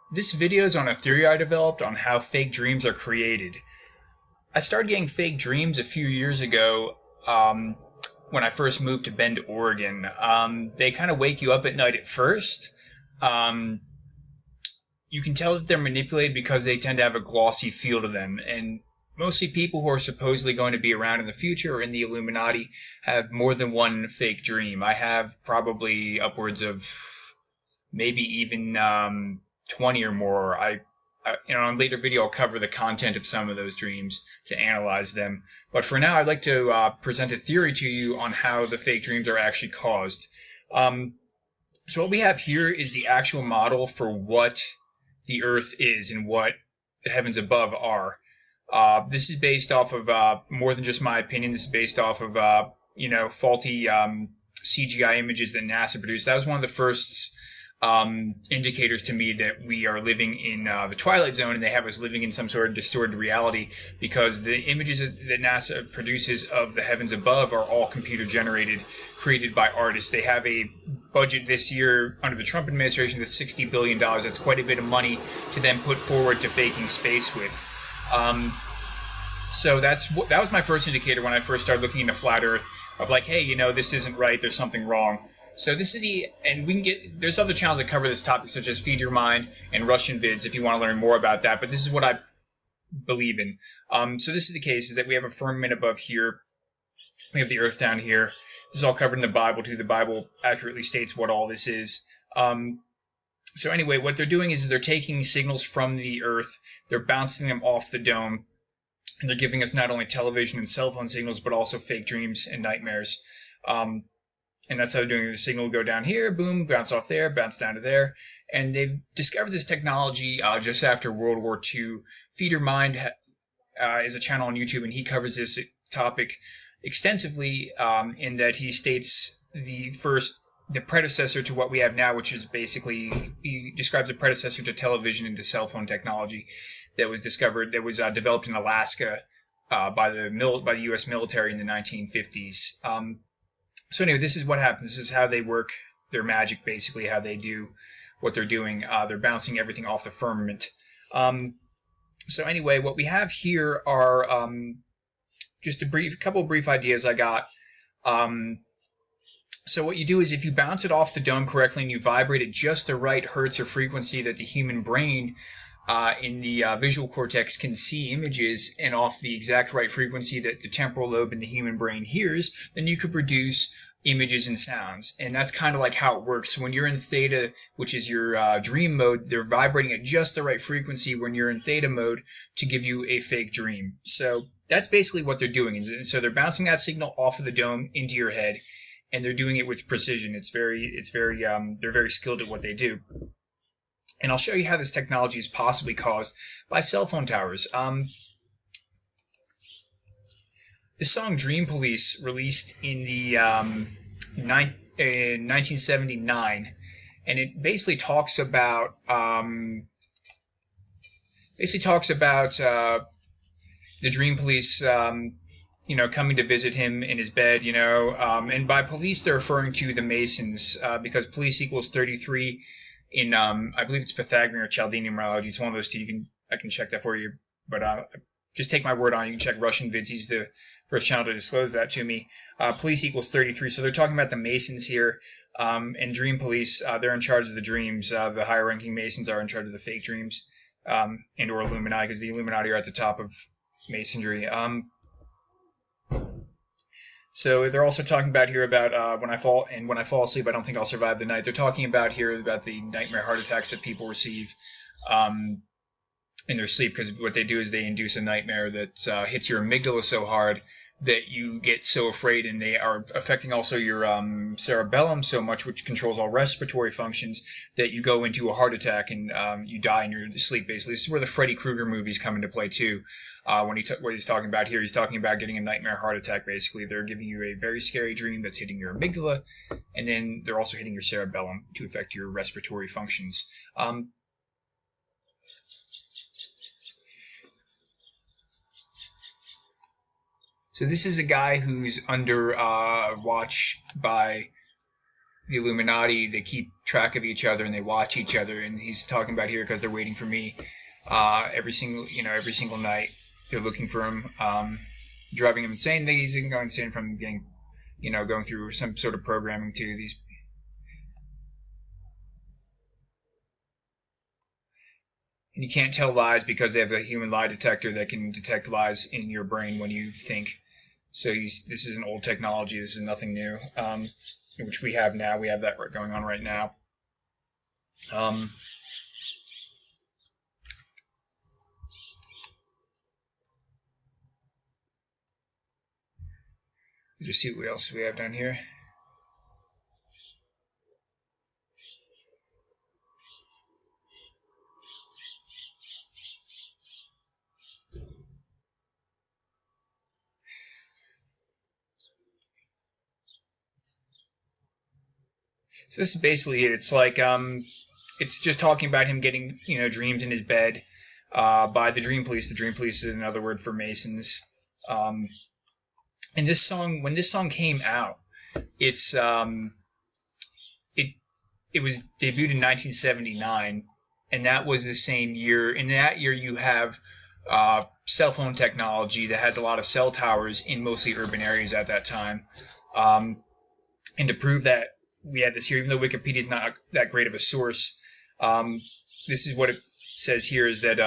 This video is on a theory I developed on how fake dreams are created. I started getting fake dreams a few years ago when I first moved to Bend, Oregon. They kind of wake you up at night at first. Um, you can tell that they're manipulated because they tend to have a glossy feel to them. And mostly people who are supposedly going to be around in the future or in the Illuminati have more than one fake dream. I have probably upwards of maybe even 20 or more. In a later video, I'll cover the content of some of those dreams to analyze them. But for now, I'd like to present a theory to you on how the fake dreams are actually caused. So what we have here is the actual model for what the Earth is and what the heavens above are. This is based off of more than just my opinion. This is based off of faulty CGI images that NASA produced. That was one of the first indicators to me that we are living in the Twilight Zone, and they have us living in some sort of distorted reality, because the images that NASA produces of the heavens above are all computer generated, created by artists. They have a budget this year under the Trump administration that's $60 billion. That's quite a bit of money to then put forward to faking space with. So that was my first indicator when I first started looking into flat Earth, of like, hey, this isn't right, there's something wrong. So this is and we can there's other channels that cover this topic, such as Feed Your Mind and Russian Vids, if you want to learn more about that, but this is what I believe in. So this is the case, is that we have a firmament above here, we have the Earth down here. This is all covered in the Bible too. The Bible accurately states what all this is. So anyway, what they're doing is they're taking signals from the Earth, they're bouncing them off the dome, and they're giving us not only television and cell phone signals, but also fake dreams and nightmares. And that's how they're doing it. The signal will go down here, boom, bounce off there, bounce down to there. And they've discovered this technology just after World War II. Feed Your Mind is a channel on YouTube, and he covers this topic extensively in that he states the predecessor to what we have now, which is basically, he describes a predecessor to television and to cell phone technology that was developed in Alaska by the U.S. military in the 1950s. So anyway, this is what happens. This is how they work their magic, basically, how they do what they're doing. They're bouncing everything off the firmament. So anyway, what we have here are just a couple of brief ideas I got. So what you do is, if you bounce it off the dome correctly and you vibrate at just the right hertz or frequency that the human brain in the visual cortex can see images, and off the exact right frequency that the temporal lobe in the human brain hears, then you could produce images and sounds. And that's kind of like how it works. So when you're in theta, which is your dream mode, they're vibrating at just the right frequency when you're in theta mode to give you a fake dream. So that's basically what they're doing. And so they're bouncing that signal off of the dome into your head, and they're doing it with precision. They're very skilled at what they do. And I'll show you how this technology is possibly caused by cell phone towers. The song Dream Police, released in the 1979, and it basically talks about the Dream Police coming to visit him in his bed, and by police they're referring to the Masons, because police equals 33 in I believe it's Pythagorean or Chaldean numerology. It's one of those two. I can check that for you, but just take my word on it. You can check Russian Vids. He's the first channel to disclose that to me. Police equals 33. So they're talking about the Masons here, and Dream Police. They're in charge of the dreams. The higher-ranking Masons are in charge of the fake dreams, and or Illuminati, because the Illuminati are at the top of Masonry. So they're also talking about here about when I fall asleep, I don't think I'll survive the night. They're talking about here about the nightmare heart attacks that people receive in their sleep, because what they do is they induce a nightmare that hits your amygdala so hard that you get so afraid, and they are affecting also your cerebellum so much, which controls all respiratory functions, that you go into a heart attack and you die in your sleep, basically. This is where the Freddy Krueger movies come into play too. What he's talking about here, he's talking about getting a nightmare heart attack, basically. They're giving you a very scary dream that's hitting your amygdala, and then they're also hitting your cerebellum to affect your respiratory functions. So this is a guy who's under watch by the Illuminati, they keep track of each other and they watch each other. And he's talking about here because they're waiting for me every single night. They're looking for him, driving him insane. He's going insane from getting, going through some sort of programming to these. And you can't tell lies because they have a human lie detector that can detect lies in your brain when you think. So this is an old technology. This is nothing new, which we have now. We have that going on right now. Just see what else we have down here. So this is basically it. It's like it's just talking about him getting dreamed in his bed by the Dream Police. The Dream Police is another word for Masons. And this song, when this song came out, it's it was debuted in 1979, and that was the same year. In that year, you have cell phone technology that has a lot of cell towers in mostly urban areas at that time. And to prove that we had this here, even though Wikipedia is not that great of a source, this is what it says here: is that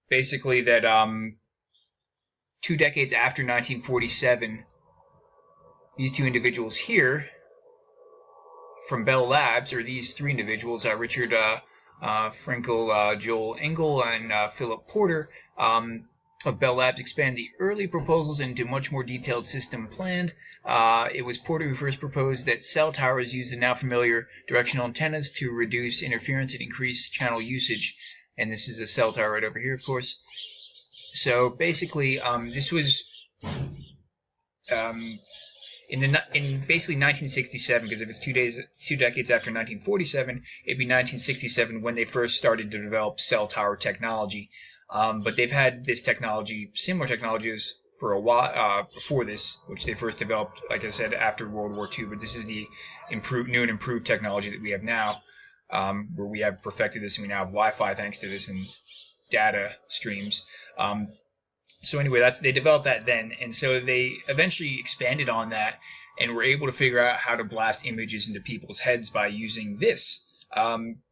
basically that 2 decades after 1947, these two individuals here from Bell Labs, or these three individuals, Richard Frankel, Joel Engel, and Philip Porter, of Bell Labs, expanded the early proposals into a much more detailed system planned. It was Porter who first proposed that cell towers use the now familiar directional antennas to reduce interference and increase channel usage. And this is a cell tower right over here, of course. So basically, this was in basically 1967, because if it's 2 decades after 1947, it'd be 1967 when they first started to develop cell tower technology. But they've had this technology, similar technologies, for a while before this, which they first developed, like I said, after World War II. But this is the new and improved technology that we have now, where we have perfected this, and we now have Wi-Fi thanks to this, and data streams. So anyway, they developed that then, and so they eventually expanded on that and were able to figure out how to blast images into people's heads by using this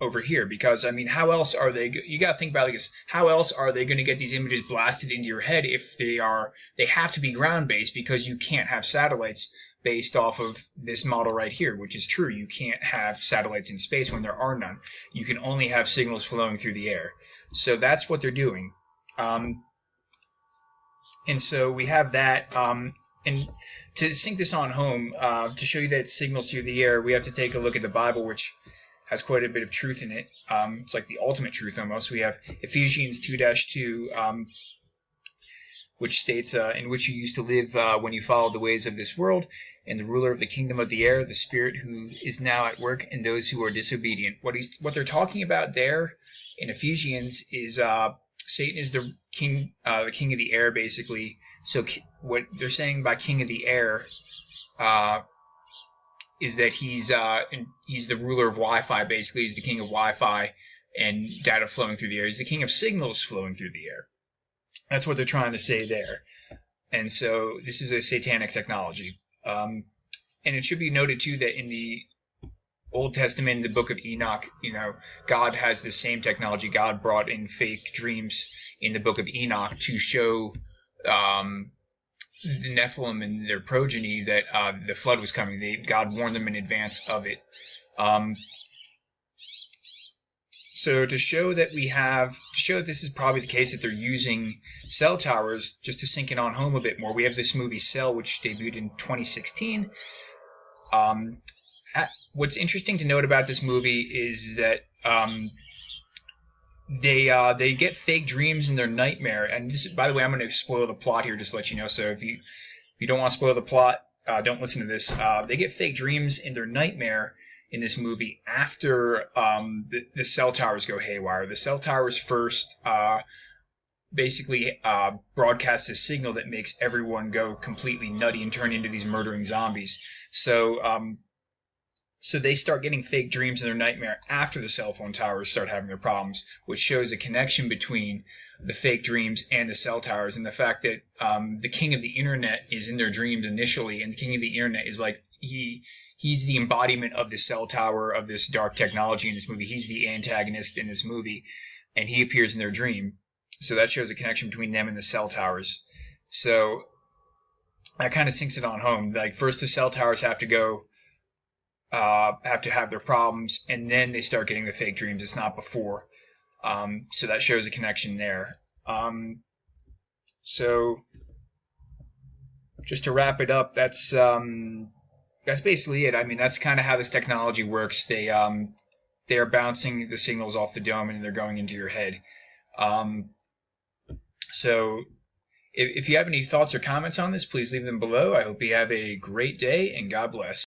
over here. Because I mean, how else are they? You got to think about this. How else are they going to get these images blasted into your head if they have to be ground based, because you can't have satellites based off of this model right here, which is true. You can't have satellites in space when there are none. You can only have signals flowing through the air. So that's what they're doing. And so we have that. And to sync this on home, to show you that it signals through the air, we have to take a look at the Bible, which has quite a bit of truth in it. It's like the ultimate truth almost. We have Ephesians 2-2, which states, in which you used to live when you followed the ways of this world, and the ruler of the kingdom of the air, the spirit who is now at work in those who are disobedient. What they're talking about there in Ephesians is Satan is the king of the air, basically. So what they're saying by king of the air is that he's the ruler of Wi-Fi, basically. He's the king of Wi-Fi and data flowing through the air. He's the king of signals flowing through the air. That's what they're trying to say there. And so this is a satanic technology. And it should be noted, too, that in the Old Testament, in the book of Enoch, God has the same technology. God brought in fake dreams in the book of Enoch to show the Nephilim and their progeny that the flood was coming. God warned them in advance of it. So to show that this is probably the case, that they're using cell towers, just to sink it on home a bit more, we have this movie Cell, which debuted in 2016. What's interesting to note about this movie is that they get fake dreams in their nightmare. And this, by the way, I'm going to spoil the plot here, just to let you know. So if you don't want to spoil the plot, don't listen to this. They get fake dreams in their nightmare in this movie after the cell towers go haywire. The cell towers first basically broadcasts a signal that makes everyone go completely nutty and turn into these murdering zombies. So they start getting fake dreams in their nightmare after the cell phone towers start having their problems, which shows a connection between the fake dreams and the cell towers, and the fact that the king of the internet is in their dreams initially, and the king of the internet is like he's the embodiment of the cell tower, of this dark technology in this movie. He's the antagonist in this movie, and he appears in their dream. So that shows a connection between them and the cell towers. So that kind of sinks it on home. Like, first the cell towers have to have their problems, and then they start getting the fake dreams. It's not before. So that shows a connection there. So just to wrap it up, that's basically it. I mean, that's kind of how this technology works. They are bouncing the signals off the dome, and they're going into your head. So if you have any thoughts or comments on this, please leave them below. I hope you have a great day, and God bless.